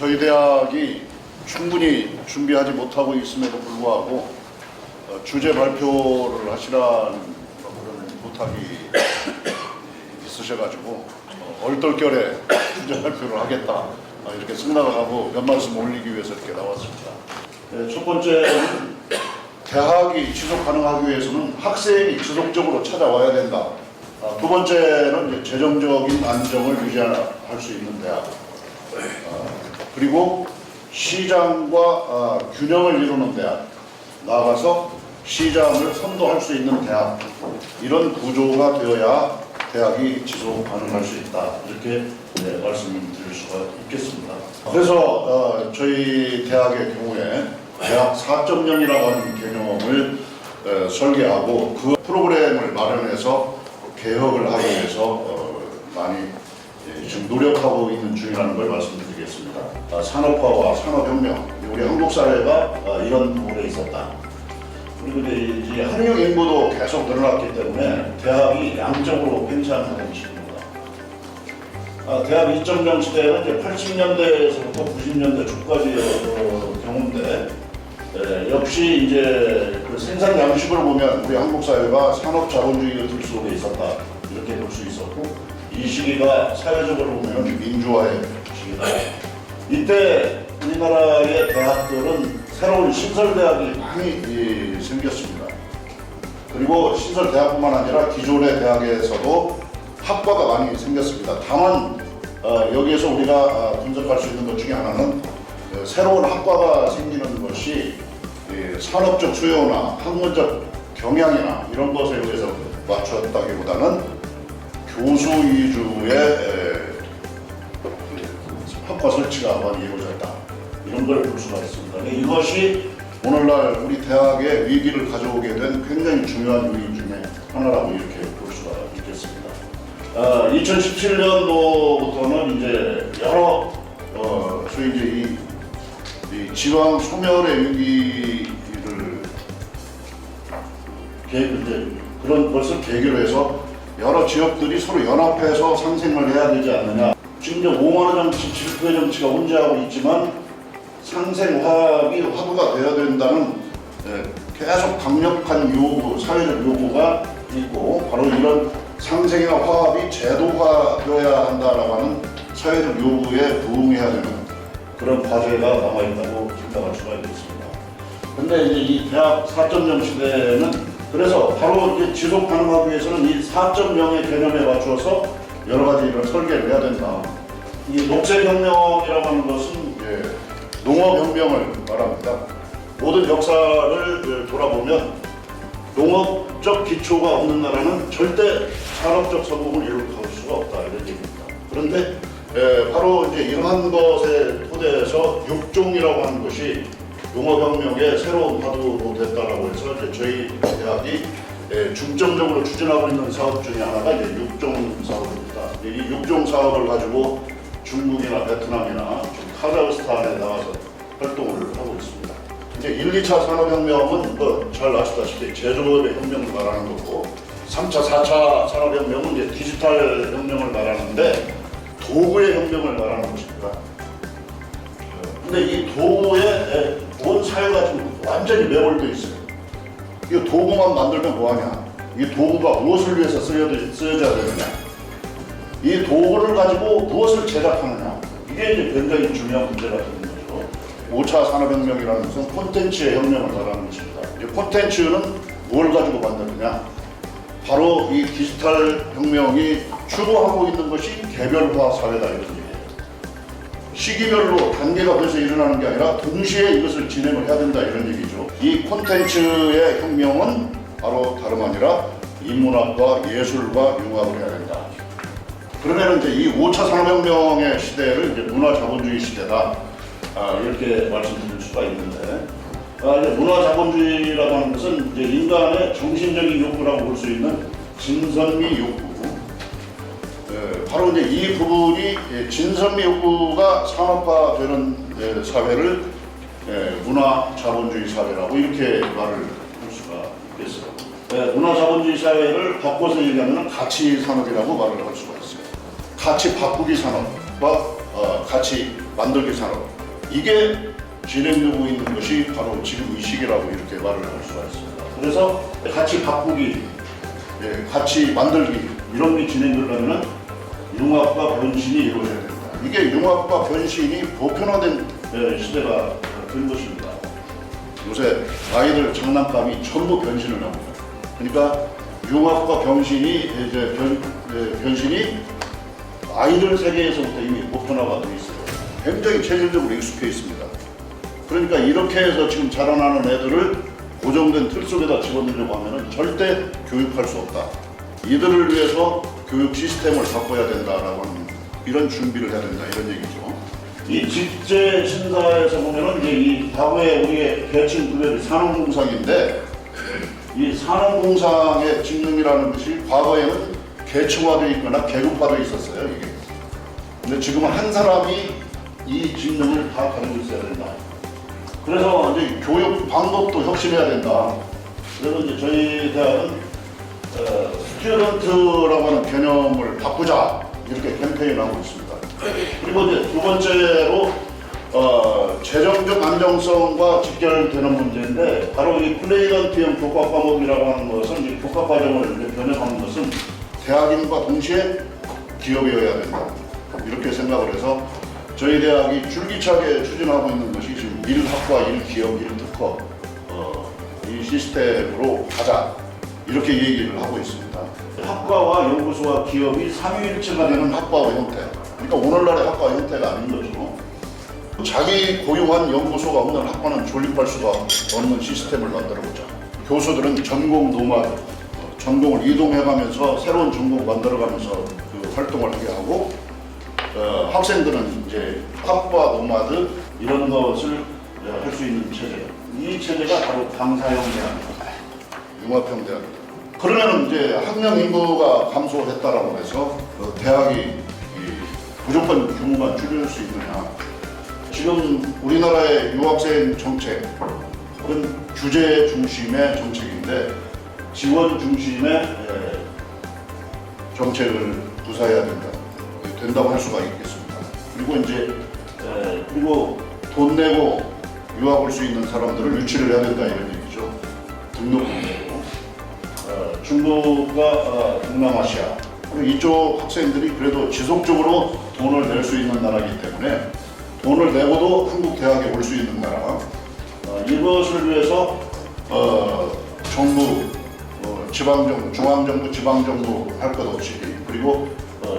저희 대학이 충분히 준비하지 못하고 있음에도 불구하고 주제 발표를 하시라는 그런 부탁이 있으셔가지고 얼떨결에 주제 발표를 하겠다 이렇게 생각을 하고 몇 말씀 올리기 위해서 이렇게 나왔습니다. 첫 번째는 대학이 지속 가능하기 위해서는 학생이 지속적으로 찾아와야 된다. 두 번째는 이제 재정적인 안정을 유지할 수 있는 대학. 그리고 시장과 균형을 이루는 대학. 나아가서 시장을 선도할 수 있는 대학. 이런 구조가 되어야 대학이 지속 가능할 수 있다. 이렇게 말씀을 드릴 수가 있겠습니다. 그래서 저희 대학의 경우에 대학 4.0이라고 하는 개념을 설계하고 그 프로그램을 마련해서 개혁을 하기 위해서 많이 지금 노력하고 있는 중이라는 걸 말씀드리겠습니다. 산업화와 산업혁명, 우리 한국 사회가 이런 부분에 있었다. 그리고 이제 한국 인구도 계속 늘어났기 때문에 대학이 양적으로 팽창하는 시기입니다. 대학 2.0 시대는 이제 80년대에서부터 90년대 초까지의 경우인데 역시 이제 그 생산 양식을 보면 우리 한국 사회가 산업 자본주의 틀 속에 있었다 이렇게 볼 수 있었고 이 시기가 사회적으로 보면 민주화의 시기다. 이때 우리나라의 대학들은 새로운 신설대학이 많이 생겼습니다. 그리고 신설대학뿐만 아니라 기존의 대학에서도 학과가 많이 생겼습니다. 다만 여기에서 우리가 분석할 수 있는 것 중에 하나는 새로운 학과가 생기는 것이 산업적 수요나 학문적 경향이나 이런 것에 의해서 맞췄다기보다는 교수 위주의 학과 설치가 많이 이루어졌다. 이런 걸 볼 수가 있습니다. 이것이 오늘날 우리 대학의 위기를 가져오게 된 굉장히 중요한 요인 중에 하나라고 이렇게 볼 수가 있겠습니다. 2017년도부터는 이제 여러 소위 이제 이 지방 소멸의 위기를 이제 그런 것을 계기로 해서 여러 지역들이 서로 연합해서 상생을 해야 되지 않느냐. 지금 이제 5만 원 정치, 7%의 정치가 혼재하고 있지만 상생 화두가 되어야 된다는 계속 강력한 요구, 사회적 요구가 있고 바로 이런 상생이나 화합이 제도화되어야 한다라고 하는 사회적 요구에 부응해야 되는 그런 과제가 남아있다고 생각할 수가 있겠습니다. 근데 이제 이 대학 4.0 시대는 그래서 바로 이제 지속 가능하기 위해서는 이 4.0의 개념에 맞추어서 여러 가지 이런 설계를 해야 된다. 이 녹색혁명이라고 하는 것은 농업혁명을 말합니다. 모든 역사를 돌아보면 농업적 기초가 없는 나라는 절대 산업적 성공을 이룰 수가 없다 이런 얘기입니다. 그런데 바로 이제 이러한 것에 토대에서 육종이라고 하는 것이 농업혁명의 새로운 화두로 됐다라고 해서 이제 저희 대학이 중점적으로 추진하고 있는 사업 중에 하나가 이제 육종 사업입니다. 이 육종 사업을 가지고 중국이나 베트남이나 카자흐스탄에 나가서 활동을 하고 있습니다. 이제 1, 2차 산업혁명은 잘 아시다시피 제조업의 혁명을 말하는 거고 3차, 4차 산업혁명은 이제 디지털 혁명을 말하는데 도구의 혁명을 말하는 것입니다. 근데 이 도구에 온 사회가 지금 완전히 매몰되어 있어요. 이 도구만 만들면 뭐하냐? 이 도구가 무엇을 위해서 쓰여져야 되느냐? 이 도구를 가지고 무엇을 제작하느냐? 이게 이제 굉장히 중요한 문제가 되는 거죠. 5차 산업혁명이라는 것은 콘텐츠의 혁명을 말하는 것입니다. 이 콘텐츠는 뭘 가지고 만드느냐? 바로 이 디지털 혁명이 추구하고 있는 것이 개별화 사회다 이런 얘기예요. 시기별로 단계가 벌써 일어나는 게 아니라 동시에 이것을 진행을 해야 된다 이런 얘기죠. 이 콘텐츠의 혁명은 바로 다름 아니라 인문학과 예술과 융합을 해야 된다. 그러면 이제 이 5차 산업혁명의 시대를 이제 문화자본주의 시대다 이렇게 말씀드릴 수가 있는데 이제 문화자본주의라고 하는 것은 이제 인간의 정신적인 욕구라고 볼 수 있는 진선미 욕구. 바로 이제 이 부분이 진선미 욕구가 산업화되는 사회를 문화자본주의 사회라고 이렇게 말을 할 수가 있겠어요. 문화자본주의 사회를 바꿔서 얘기하면 가치 산업이라고 말을 할 수가 있어요. 가치 바꾸기 산업과 가치 만들기 산업. 이게 진행되고 있는 것이 바로 지금 이 시기라고 이렇게 말을 할 수가 있습니다. 그래서 같이 바꾸기, 같이 만들기 이런 게 진행되려면 융합과 변신이 이루어져야 됩니다. 이게 융합과 변신이 보편화된 시대가 된 것입니다. 요새 아이들 장난감이 전부 변신을 합니다. 그러니까 융합과 변신이 변신이 아이들 세계에서부터 이미 보편화가 되어 있어요. 굉장히 체질적으로 익숙해 있습니다. 그러니까 이렇게 해서 지금 자라나는 애들을 고정된 틀 속에다 집어넣으려고 하면 절대 교육할 수 없다. 이들을 위해서 교육 시스템을 바꿔야 된다라고 하는 이런 준비를 해야 된다 이런 얘기죠. 이 직제 심사에서 보면은 이제 이 과거에 우리의 계층 구별이 산업공상인데 이 산업공상의 직능이라는 것이 과거에는 계층화되어 있거나 계급화되어 있었어요 이게. 근데 지금은 한 사람이 이 직능을 다 가지고 있어야 된다. 그래서 이제 교육 방법도 혁신해야 된다. 그래서 이제 저희 대학은 스튜던트라고 하는 개념을 바꾸자 이렇게 캠페인을 하고 있습니다. 그리고 이제 두 번째로 재정적 안정성과 직결되는 문제인데 바로 이 플레이던트형 교과 과목이라고 하는 것은 이 교과 과정을 변형하는 것은 대학인과 동시에 기업이어야 된다. 이렇게 생각을 해서 저희 대학이 줄기차게 추진하고 있는 것이 지금 1학과 1기업 1특허 이 시스템으로 가자 이렇게 얘기를 하고 있습니다. 학과와 연구소와 기업이 삼위일체가 되는 학과의 형태. 그러니까 오늘날의 학과의 형태가 아닌 거죠. 자기 고유한 연구소가 없는 학과는 존립할 수가 없는 시스템을 만들어보자. 교수들은 전공 노마드, 전공을 이동해가면서 새로운 전공 만들어가면서 그 활동을 하게 하고 학생들은 이제 학과 노마드 이런 것을 할 수 있는 체제. 이 체제가 바로 강사형 대학입니다. 융합형 대학입니다. 그러면 이제 학령 인구가 감소했다라고 해서 대학이 무조건 규모가 줄일 수 있느냐? 지금 우리나라의 유학생 정책은 규제 중심의 정책인데 지원 중심의 정책을 구사해야 된다고 할 수가 있겠습니다. 그리고 이제 그리고 돈 내고 유학 올 수 있는 사람들을 유치를 해야 된다 이런 얘기죠. 등록금 내고 중국과 동남아시아 이쪽 학생들이 그래도 지속적으로 돈을 낼 수 있는 나라이기 때문에 돈을 내고도 한국 대학에 올 수 있는 나라 이것을 위해서 정부, 지방정부, 중앙정부, 지방정부 할 것 없이 그리고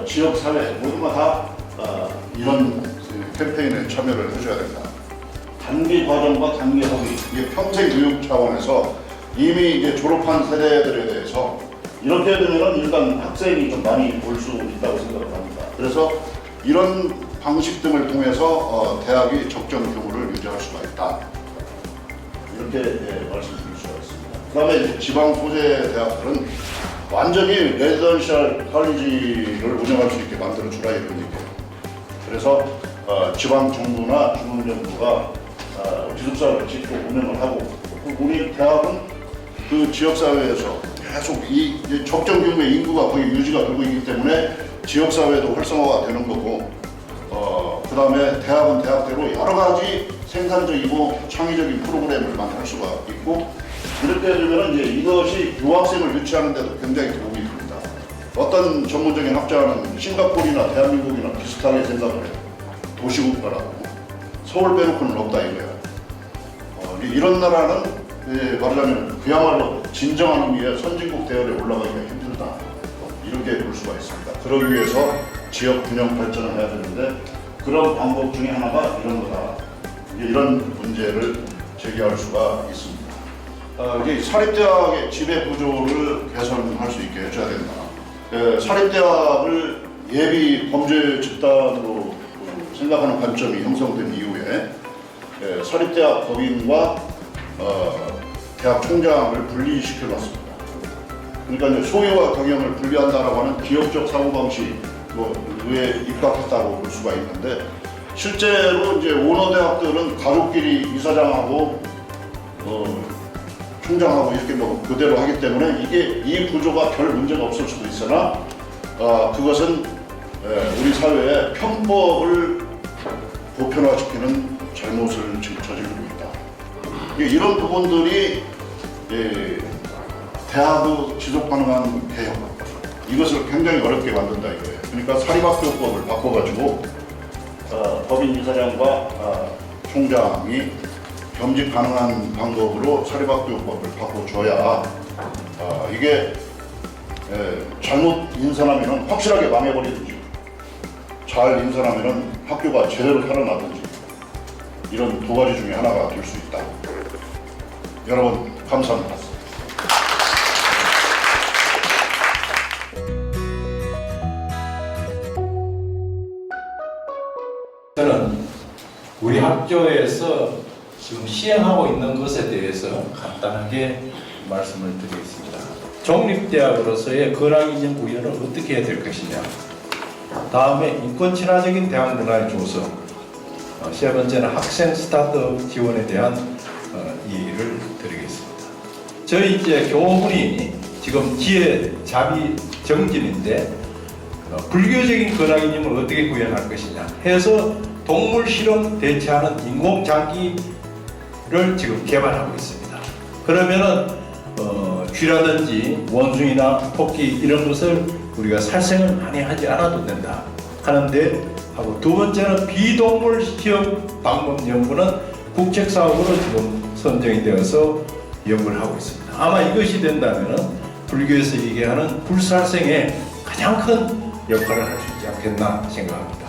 지역사회 모두가 다 이런 캠페인에 참여를 해줘야 된다. 단기 과정과 단기 학위 이게 평생 교육 차원에서 이미 이제 졸업한 세대들에 대해서 이렇게 되면 일단 학생이 좀 많이 올 수 있다고 생각을 합니다. 그래서 이런 방식 등을 통해서 대학이 적정 규모를 유지할 수가 있다. 이렇게 말씀드릴 수가 있습니다. 그 다음에 이제 지방 소재 대학들은 완전히 레지던셜 칼리지를 운영할 수 있게 만들어주라 이런 얘기예요. 그래서 지방 정부나 중앙 정부가 기숙사를 짓고 운영을 하고 우리 대학은 그 지역사회에서 계속 이 적정 규모의 인구가 거의 유지가 되고 있기 때문에 지역사회도 활성화가 되는 거고 그 다음에 대학은 대학대로 여러 가지 생산적이고 창의적인 프로그램을 만들 수가 있고 이렇게 되면 이제 이것이 유학생을 유치하는 데도 굉장히 도움이 됩니다. 어떤 전문적인 학자는 싱가포르나 대한민국이나 비슷하게 생각을 해요. 도시국가라고 서울 빼놓고는 없다 이거예요. 이런 나라는 말하자면 그야말로 진정한 의미의 선진국 대열에 올라가기가 힘들다 이렇게 볼 수가 있습니다. 그러기 위해서 지역 균형 발전을 해야 되는데 그런 방법 중에 하나가 이런 거다. 이런 문제를 제기할 수가 있습니다. 이제 사립대학의 지배 구조를 개선할 수 있게 해줘야 된다. 사립대학을 예비 범죄 집단으로 생각하는 관점이 형성된 이후에 사립대학 법인과 대학 총장을 분리시켜 놨습니다. 그러니까 이제 소유와 경영을 분리한다라고 하는 기업적 사고방식에 입각했다고 볼 수가 있는데 실제로 이제 오너 대학들은 가족끼리 이사장하고 총장하고 이렇게 뭐 그대로 하기 때문에 이 구조가 별 문제가 없을 수도 있으나 그것은 우리 사회에 편법을 보편화시키는 잘못을 지금 저지르고 있다. 이런 부분들이 대학의 지속 가능한 개혁, 이것을 굉장히 어렵게 만든다 이거예요. 그러니까 사립학교법을 바꿔가지고 법인이사장과 총장이 겸직 가능한 방법으로 사립학교법을 바꿔줘야 이게 잘못 인선하면 확실하게 망해버리든지 잘 인선하면 학교가 제대로 살아나든지 이런 두 가지 중에 하나가 될 수 있다. 여러분 감사합니다. 저는 우리 학교에서 지금 시행하고 있는 것에 대해서 간단하게 말씀을 드리겠습니다. 종립대학으로서의 근학이념 구현을 어떻게 해야 될 것이냐, 다음에 인권 친화적인 대학 문화의 조성, 세 번째는 학생 스타트업 지원에 대한 이의를 드리겠습니다. 저희 이제 교원분이 지금 지혜 자비 정진인데 불교적인 근학이념을 어떻게 구현할 것이냐 해서 동물 실험 대체하는 인공장기를 지금 개발하고 있습니다. 그러면은 쥐라든지 원숭이나 토끼 이런 것을 우리가 살생을 많이 하지 않아도 된다 하는데 하고, 두 번째는 비동물 시험 방법 연구는 국책사업으로 지금 선정이 되어서 연구를 하고 있습니다. 아마 이것이 된다면은 불교에서 얘기하는 불살생에 가장 큰 역할을 할 수 있지 않겠나 생각합니다.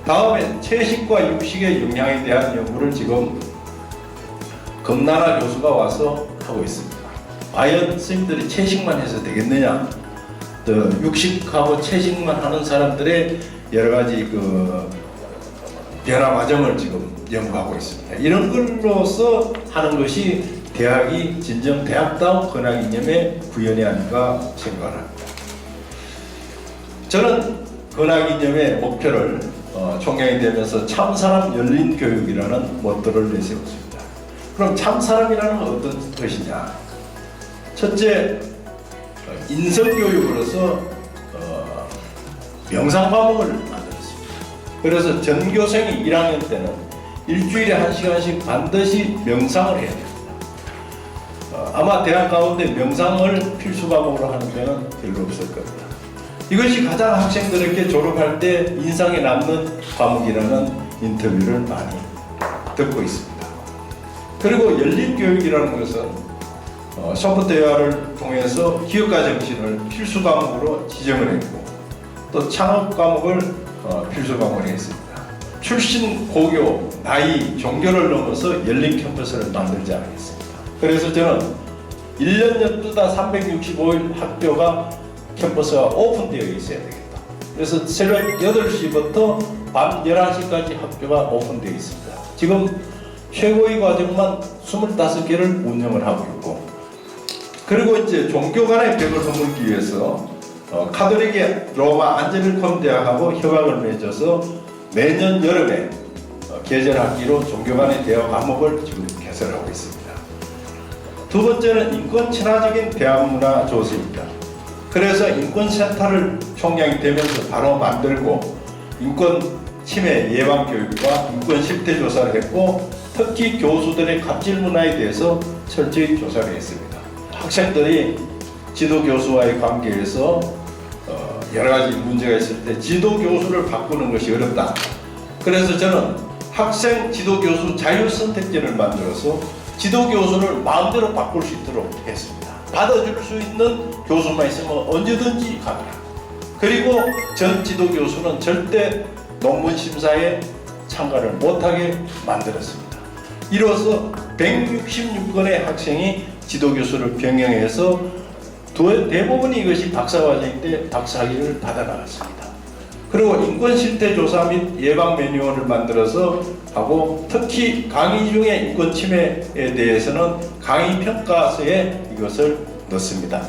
다음에 채식과 육식의 영향에 대한 연구를 지금 금나라 교수가 와서 하고 있습니다. 과연 스님들이 채식만 해서 되겠느냐? 육식하고 채식만 하는 사람들의 여러 가지 변화 과정을 지금 연구하고 있습니다. 이런 걸로서 하는 것이 대학이 진정 대학다운 근학이념의 구현이 아닌가 생각을 합니다. 저는 근학이념의 목표를 총장이 되면서 참사람 열린 교육이라는 모토를 내세웠습니다. 그럼 참사람이라는 건 어떤 것이냐? 첫째, 인성교육으로서 명상 과목을 만들었습니다. 그래서 전교생이 1학년 때는 일주일에 1시간씩 반드시 명상을 해야 됩니다. 아마 대학 가운데 명상을 필수 과목으로 하는 데는 별로 없을 겁니다. 이것이 가장 학생들에게 졸업할 때 인상에 남는 과목이라는 인터뷰를 많이 듣고 있습니다. 그리고 열린교육이라는 것은 소프트웨어를 통해서 기업가 정신을 필수 과목으로 지정을 했고, 또 창업 과목을 필수 과목으로 했습니다. 출신, 고교, 나이, 종교를 넘어서 열린 캠퍼스를 만들지 않겠습니다. 그래서 저는 1년 12달 365일 학교가 캠퍼스가 오픈되어 있어야 되겠다. 그래서 새벽 8시부터 밤 11시까지 학교가 오픈되어 있습니다. 지금 최고위 과정만 25개를 운영을 하고 있고, 그리고 이제 종교 간의 벽을 허물기 위해서 카톨릭의 로마 안젤리콘 대학하고 협약을 맺어서 매년 여름에 계절학기로 종교 간의 대화 과목을 지금 개설하고 있습니다. 두 번째는 인권 친화적인 대학 문화 조성입니다. 그래서 인권센터를 총장이 되면서 바로 만들고 인권 침해 예방 교육과 인권 실태 조사를 했고, 특히 교수들의 갑질 문화에 대해서 철저히 조사를 했습니다. 학생들이 지도 교수와의 관계에서 여러 가지 문제가 있을 때 지도 교수를 바꾸는 것이 어렵다. 그래서 저는 학생 지도 교수 자유 선택제를 만들어서 지도 교수를 마음대로 바꿀 수 있도록 했습니다. 받아줄 수 있는 교수만 있으면 언제든지 갑니다. 그리고 전 지도 교수는 절대 논문 심사에 참가를 못하게 만들었습니다. 이로써 166건의 학생이 지도 교수를 병행해서 대부분이 이것이 박사과정 때 박사학위를 받아나갔습니다. 그리고 인권실태조사 및 예방 매뉴얼을 만들어서 하고, 특히 강의 중에 인권 침해에 대해서는 강의 평가서에 이것을 넣습니다.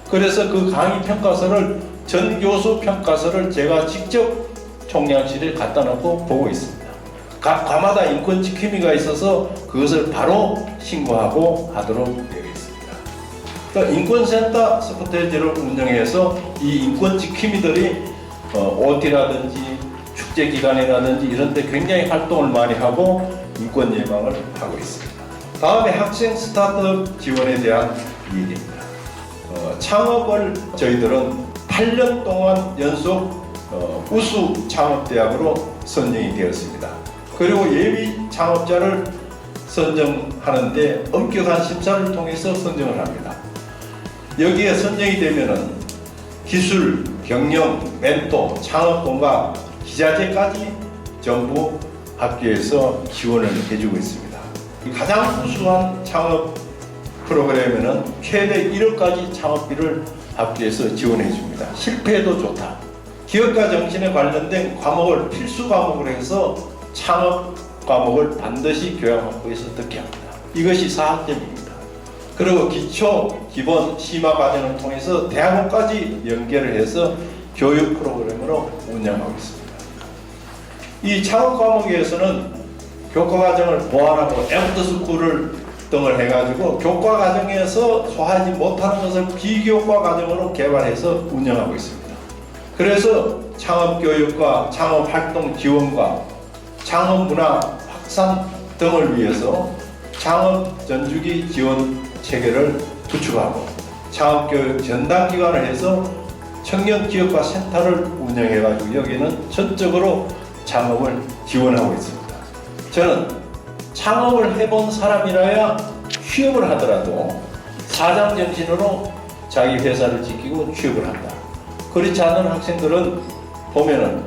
그래서 그 강의 평가서를 전 교수 평가서를 제가 직접 총장실에 갖다 놓고 보고 있습니다. 각 과마다 인권 지킴이가 있어서 그것을 바로 신고하고 하도록 되어 있습니다. 그러니까 인권센터 소프트웨어를 운영해서 이 인권 지킴이들이 OT라든지 축제 기간이라든지 이런 데 굉장히 활동을 많이 하고, 인권 예방을 하고 있습니다. 다음에 학생 스타트업 지원에 대한 얘기입니다. 창업을 저희들은 8년 동안 연속 우수 창업대학으로 선정이 되었습니다. 그리고 예비 창업자를 선정하는데 엄격한 심사를 통해서 선정을 합니다. 여기에 선정이 되면은 기술, 경영, 멘토, 창업공학, 기자재까지 전부 학교에서 지원을 해주고 있습니다. 가장 우수한 창업 프로그램에는 최대 1억까지 창업비를 학교에서 지원해 줍니다. 실패해도 좋다. 기업가 정신에 관련된 과목을 필수 과목으로 해서 창업 과목을 반드시 교양학부에서 듣게 합니다. 이것이 4학점입니다. 그리고 기초, 기본, 심화 과정을 통해서 대학원까지 연계를 해서 교육 프로그램으로 운영하고 있습니다. 이 창업 과목에서는 교과 과정을 보완하고 애프터 스쿨을 등을 해가지고 교과 과정에서 소화하지 못하는 것을 비교과 과정으로 개발해서 운영하고 있습니다. 그래서 창업 교육과 창업 활동 지원과 창업 문화 확산 등을 위해서 창업 전주기 지원 체계를 구축하고 창업 교육 전담 기관을 해서 청년 기업가 센터를 운영해가지고 여기는 전적으로 창업을 지원하고 있습니다. 저는 창업을 해본 사람이라야 취업을 하더라도 사장 정신으로 자기 회사를 지키고 취업을 한다. 그렇지 않은 학생들은 보면은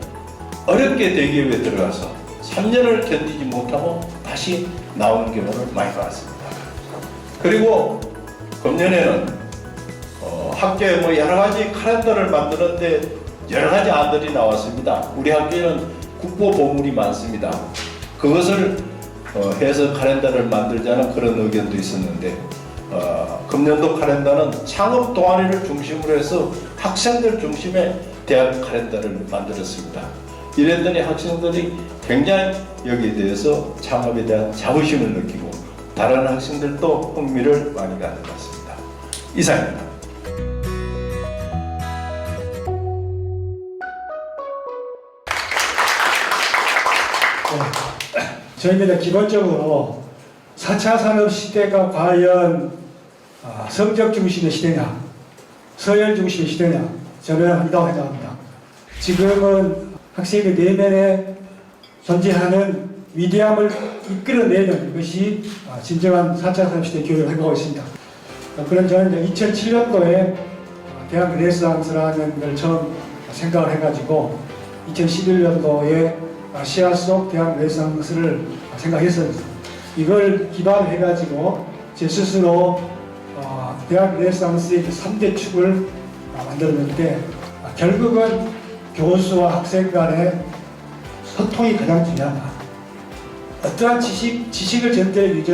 어렵게 대기업에 들어가서 3년을 견디지 못하고 다시 나오는 경우를 많이 봤습니다. 그리고 금년에는 학교에 뭐 여러 가지 카렌더를 만드는데 여러 가지 안들이 나왔습니다. 우리 학교에는 국보 보물이 많습니다. 그것을 해서 카렌더를 만들자는 그런 의견도 있었는데 금년도 카렌더는 창업 동아리를 중심으로 해서 학생들 중심의 대학 카렌더를 만들었습니다. 이랬더니 학생들이 굉장히 여기에 대해서 창업에 대한 자부심을 느끼고 다른 학생들도 흥미를 많이 갖는 것 같습니다. 이상입니다. 저희는 기본적으로 4차 산업 시대가 과연 성적 중심의 시대냐, 서열 중심의 시대냐, 저는 아니라고 생각합니다. 지금은 학생의 내면에 존재하는 위대함을 이끌어내는 것이 진정한 4차 산업 시대 교육을 행하고 있습니다. 그런 저는 2007년도에 대학 르네상스라는 걸 처음 생각을 해가지고 2011년도에 아시아 속 대학 르네상스를 생각했었습니다. 이걸 기반해가지고 제 스스로 대학 르네상스의 3대 축을 만들었는데 결국은 교수와 학생 간의 소통이 가장 중요하다. 어떠한 지식을 전달하기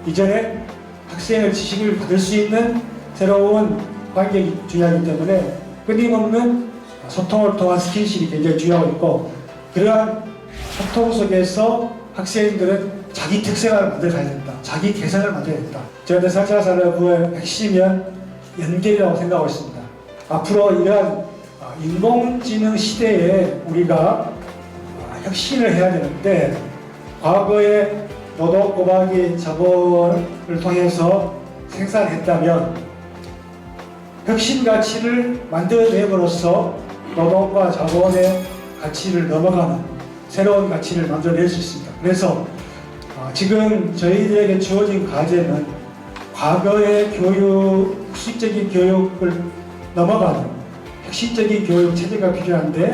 이전에 학생의 지식을 받을 수 있는 새로운 환경이 중요하기 때문에 끊임없는 소통을 통한 스킨십이 굉장히 중요하고 있고 그러한 소통 속에서 학생들은 자기 특색을 만들어가야 된다. 자기 개성을 만들어야 된다. 저는 4차 산업의 핵심은 연결이라고 생각하고 있습니다. 앞으로 이러한 인공지능 시대에 우리가 혁신을 해야 되는데 과거에 노동 꼬박이 자본을 통해서 생산했다면 혁신 가치를 만들어냄으로써 노동과 자본의 가치를 넘어가는 새로운 가치를 만들어낼 수 있습니다. 그래서 지금 저희들에게 주어진 과제는 과거의 수직적인 교육을 넘어가는 혁신적인 교육 체제가 필요한데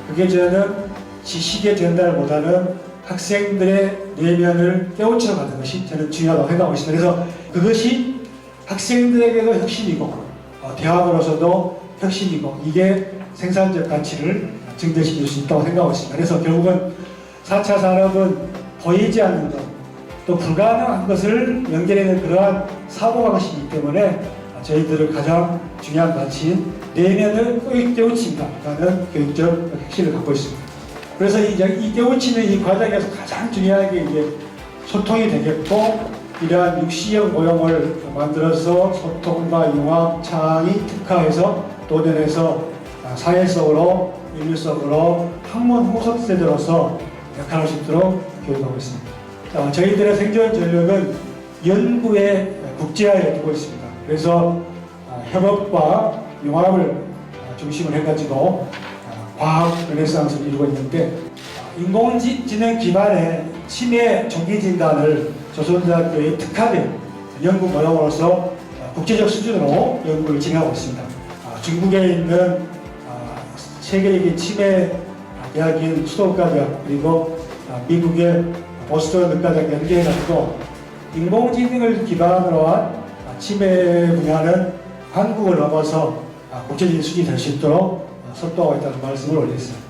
그게 저는 지식의 전달보다는 학생들의 내면을 깨우쳐가는 것이 저는 중요하다고 생각하고 있습니다. 그래서 그것이 학생들에게도 혁신이고 대학으로서도 혁신이고 이게 생산적 가치를 증대시킬 수 있다고 생각하고 있습니다. 그래서 결국은 4차 산업은 보이지 않는 것, 또 불가능한 것을 연결해내는 그러한 사고방식이기 때문에 저희들을 가장 중요한 가치인 내면을 깨우친다라는 교육적 핵심을 갖고 있습니다. 그래서 이 깨우치는 이 과정에서 가장 중요한 게 이제 소통이 되겠고 이러한 육시형 모형을 만들어서 소통과 융합, 창의, 특화해서 도전해서 사회 속으로 인류 속으로 학문 후속 세대로서 역할할 수 있도록 교육하고 있습니다. 저희들의 생존 전력은 연구에 국제화에 두고 있습니다. 그래서 협업과 융합을 중심으로 해가지고 과학 르네상스를 이루고 있는데, 인공지능 기반의 치매 조기 진단을 조선대학교에 특화된 연구 모형으로서 국제적 수준으로 연구를 진행하고 있습니다. 중국에 있는 세계적인 치매 대학인 수도국가대학, 그리고 미국의 보스턴 의과대학 연계해가지고 인공지능을 기반으로 한 치매 분야는 한국을 넘어서 국제적인 수준이 될 수 있도록 선도하고 있다는 말씀을 올리겠습니다.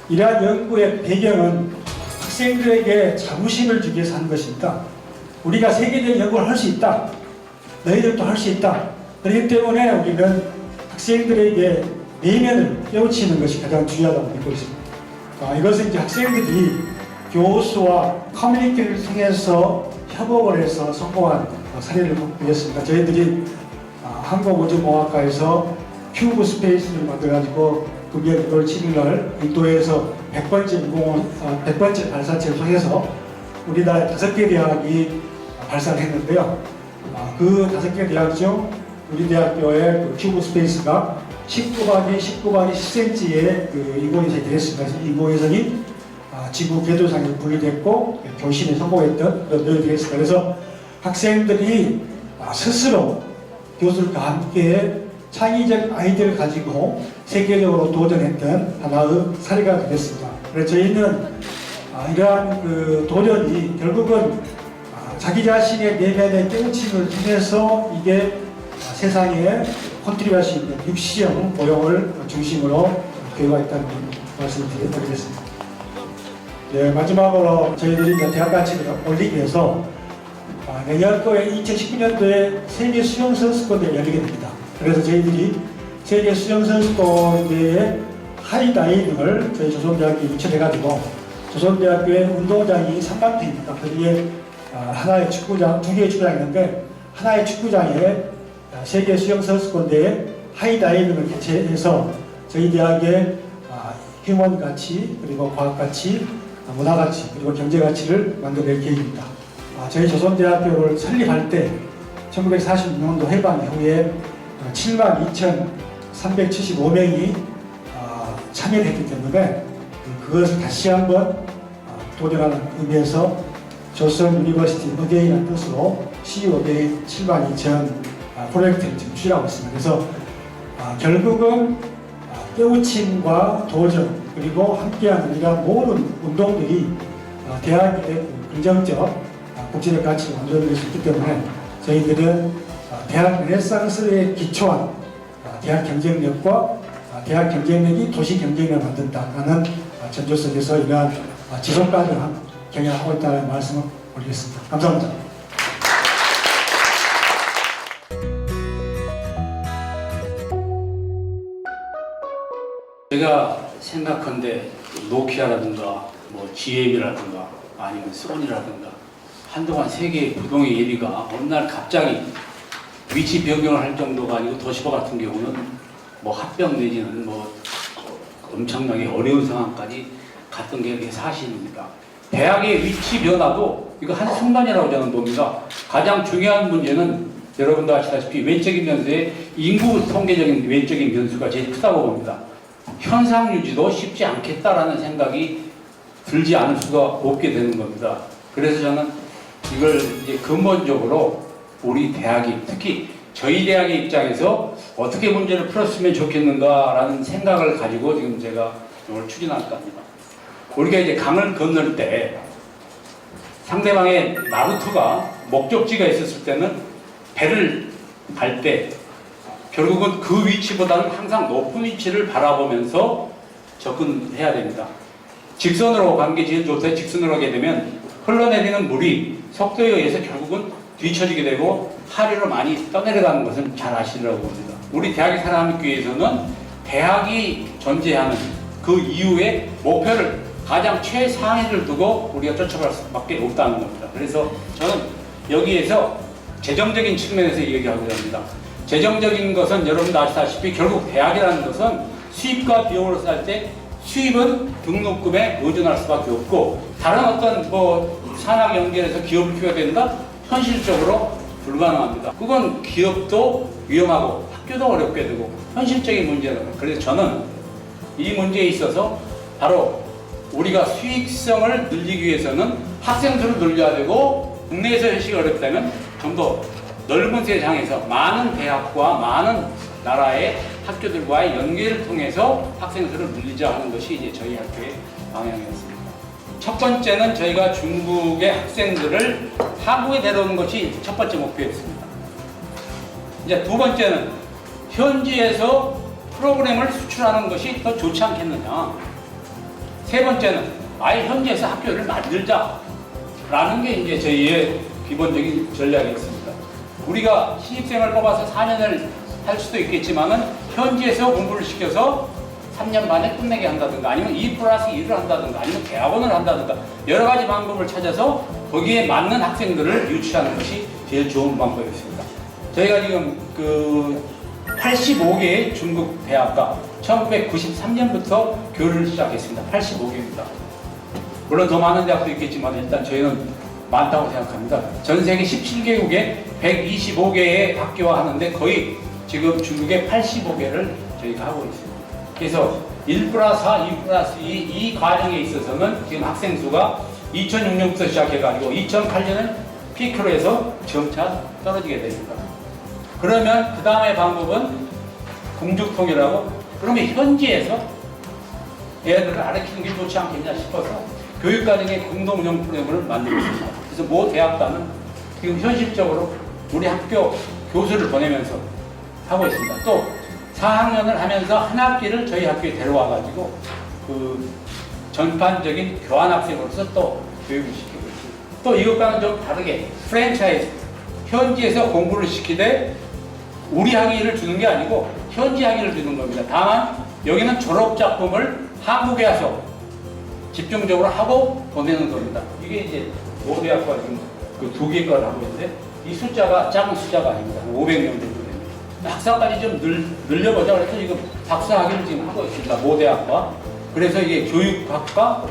이러한 연구의 배경은 학생들에게 자부심을 주기 위해서 하는 것입니다. 우리가 세계적인 연구를 할 수 있다. 너희들도 할 수 있다. 그렇기 때문에 우리는 학생들에게 내면을 깨우치는 것이 가장 중요하다고 믿고 있습니다. 이것은 이제 학생들이 교수와 커뮤니티를 통해서 협업을 해서 성공한 사례를 보였습니다. 저희들이 항공우주공학과에서 큐브 스페이스를 만들어가지고 금년 6월 7일날 인도에서 100번째 발사체를 통해서 우리나라 5개 대학이 발사를 했는데요. 그 5개 대학 중 우리 대학교의 그 큐브 스페이스가 19박이 10cm의 그 인공위성이 되겠습니다. 인공위성이 지구 궤도상에 분리됐고 교신에 성공했던 그런 노력이 되겠습니다. 그래서 학생들이 스스로 교수들과 함께 창의적 아이디어를 가지고 세계적으로 도전했던 하나의 사례가 되겠습니다. 그래서 저희는 이러한 그 도전이 결국은 자기 자신의 내면의 깨우침을 통해서 이게 세상에 컨트리뷰할 수 있는 육시형 모형을 중심으로 교육가 있다는 말씀을 드리겠습니다. 네, 마지막으로 저희들이 대학 가치를 올리기 위해서 내년도에 2019년도에 세계 수영선수권대회가 열리게 됩니다. 그래서 저희들이 세계 수영선수권대회 하이다이빙을 저희 조선대학교에 유치해가지고 조선대학교의 운동장이 삼각대입니다. 거기에 하나의 축구장, 2개의 축구장이 있는데 하나의 축구장에 세계 수영선수권대회 하이다이빙을 개최해서 저희 대학의 휴먼 가치, 그리고 과학 가치, 문화 가치, 그리고 경제 가치를 만들어낼 계획입니다. 저희 조선대학교를 설립할 때 1946년도 해방 이후에 72,375명이 참여를 했기 때문에 그것을 다시 한번 도전하는 의미에서 조선 유니버시티 어게인이라는 뜻으로 CU 어게인 72,000 프로젝트를 지금 추진하고 있습니다. 그래서 결국은 깨우침과 도전, 그리고 함께하는 이러한 모든 운동들이 대학의 긍정적 국제적 가치를 만들어낼 수 있기 때문에 저희들은 대학 르네상스에 기초한 대학 경쟁력과 대학 경쟁력이 도시 경쟁력을 만든다는 전조 속에서 이러한 지속 가능한 경영을 하고 있다는 말씀을 올리겠습니다. 감사합니다. 제가 생각한데 노키아라든가 뭐 GM이라든가 아니면 소니라든가 한동안 세계 부동의 1위가 어느 날 갑자기 위치 변경을 할 정도가 아니고 도시바 같은 경우는 뭐 합병 내지는 뭐 엄청나게 어려운 상황까지 갔던 게 사실입니다. 대학의 위치 변화도 이거 한순간이라고 저는 봅니다. 가장 중요한 문제는 여러분도 아시다시피 외적인 변수에 인구 통계적인 외적인 변수가 제일 크다고 봅니다. 현상 유지도 쉽지 않겠다라는 생각이 들지 않을 수가 없게 되는 겁니다. 그래서 저는 이걸 이제 근본적으로 우리 대학이, 특히 저희 대학의 입장에서 어떻게 문제를 풀었으면 좋겠는가라는 생각을 가지고 지금 제가 오늘 추진할까 합니다. 우리가 이제 강을 건널 때 상대방의 나루터가 목적지가 있었을 때는 배를 갈 때 결국은 그 위치보다는 항상 높은 위치를 바라보면서 접근해야 됩니다. 직선으로 가는 게 제일 좋다. 직선으로 하게 되면 흘러내리는 물이 속도에 의해서 결국은 뒤처지게 되고 하류로 많이 떠내려가는 것은 잘 아시리라고 봅니다. 우리 대학이 살아남기 위해서는 대학이 존재하는 그 이후에 목표를 가장 최상위를 두고 우리가 쫓아갈 수밖에 없다는 겁니다. 그래서 저는 여기에서 재정적인 측면에서 얘기하고자 합니다. 재정적인 것은 여러분도 아시다시피 결국 대학이라는 것은 수입과 비용으로 쌀 때 수입은 등록금에 의존할 수밖에 없고 다른 어떤 뭐 산학 연계해서 기업을 키워야 된다? 현실적으로 불가능합니다. 그건 기업도 위험하고 학교도 어렵게 되고 현실적인 문제라고. 그래서 저는 이 문제에 있어서 바로 우리가 수익성을 늘리기 위해서는 학생 수를 늘려야 되고 국내에서 현실이 어렵다면 좀 더 넓은 세상에서 많은 대학과 많은 나라의 학교들과의 연계를 통해서 학생 수를 늘리자 하는 것이 이제 저희 학교의 방향이었습니다. 첫 번째는 저희가 중국의 학생들을 한국에 데려오는 것이 첫 번째 목표였습니다. 이제 두 번째는 현지에서 프로그램을 수출하는 것이 더 좋지 않겠느냐. 세 번째는 아예 현지에서 학교를 만들자라는 게 이제 저희의 기본적인 전략이었습니다. 우리가 신입생을 뽑아서 4년을 할 수도 있겠지만은 현지에서 공부를 시켜서 3년 반에 끝내게 한다든가 아니면 2+1을 한다든가 아니면 대학원을 한다든가 여러 가지 방법을 찾아서 거기에 맞는 학생들을 유치하는 것이 제일 좋은 방법이었습니다. 저희가 지금 85개의 중국 대학과 1993년부터 교류를 시작했습니다. 85개입니다. 물론 더 많은 대학도 있겠지만 일단 저희는 많다고 생각합니다. 전 세계 17개국에 125개의 학교와 하는데 거의 지금 중국에 85개를 저희가 하고 있습니다. 그래서 1+4, 2+2 이 과정에 있어서는 지금 학생 수가 2006년부터 시작해가지고 2008년은 피크로 해서 점차 떨어지게 됩니다. 그러면 그 다음에 방법은 공죽통이라고 그러면 현지에서 애들을 가르치는 게 좋지 않겠냐 싶어서 교육과정의 공동운영 프로그램을 만들고 있습니다. 그래서 모 대학과는 지금 현실적으로 우리 학교 교수를 보내면서 하고 있습니다. 또 4학년을 하면서 한 학기를 저희 학교에 데려와가지고 그 전반적인 교환학생으로서 또 교육을 시키고 있습니다. 또 이것과는 좀 다르게 프랜차이즈, 현지에서 공부를 시키되 우리 학위를 주는 게 아니고 현지 학위를 주는 겁니다. 다만 여기는 졸업작품을 한국에 와서 집중적으로 하고 보내는 겁니다. 이게 이제 모 대학과 지금 그 2개 걸 하고 있는데 이 숫자가 작은 숫자가 아닙니다. 500명 정도 됩니다. 학사까지 좀 늘려보자 그래서 지금 박사학위를 지금 하고 있습니다. 모 대학과. 그래서 이게 교육학과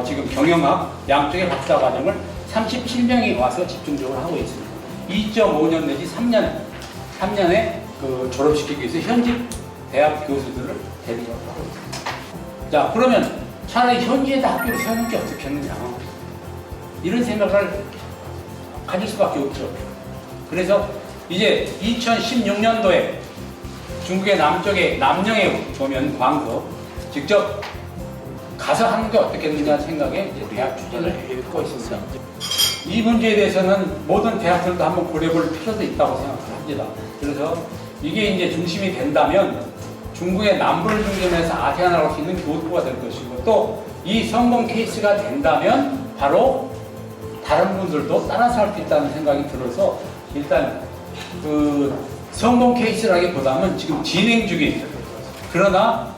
지금 경영학 양쪽의 박사 과정을 37명이 와서 집중적으로 하고 있습니다. 2.5년 내지 3년에 그 졸업시키기 위해서 현직 대학 교수들을 데리고 하고 있습니다. 자, 그러면 차라리 현지에다 학교를 세우는 게 어떻겠느냐. 이런 생각을 가질 수밖에 없죠. 그래서 이제 2016년도에 중국의 남쪽에 남영에 보면 광서 직접 가서 하는 게 어떻겠느냐 생각에 이제 대학 추진을 하고 있습니다. 이 문제에 대해서는 모든 대학들도 한번 고려볼 필요도 있다고 생각합니다. 그래서 이게 이제 중심이 된다면 중국의 남부를 중심해서 아세안을 할 수 있는 교토가 될 것이고 또 이 성공 케이스가 된다면 바로 다른 분들도 따라서 할 수 있다는 생각이 들어서 일단 그 성공 케이스라기보다는 지금 진행 중인 그러나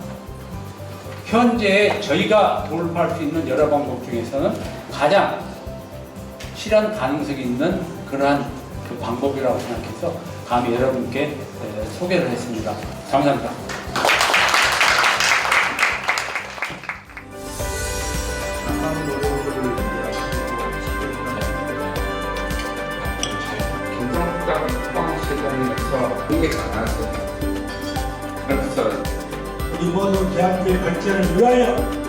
현재 저희가 돌파할 수 있는 여러 방법 중에서는 가장 실현 가능성이 있는 그러한 그 방법이라고 생각해서 감히 여러분께 소개를 했습니다. 감사합니다. 우리 모두 대학교의 발전을 위하여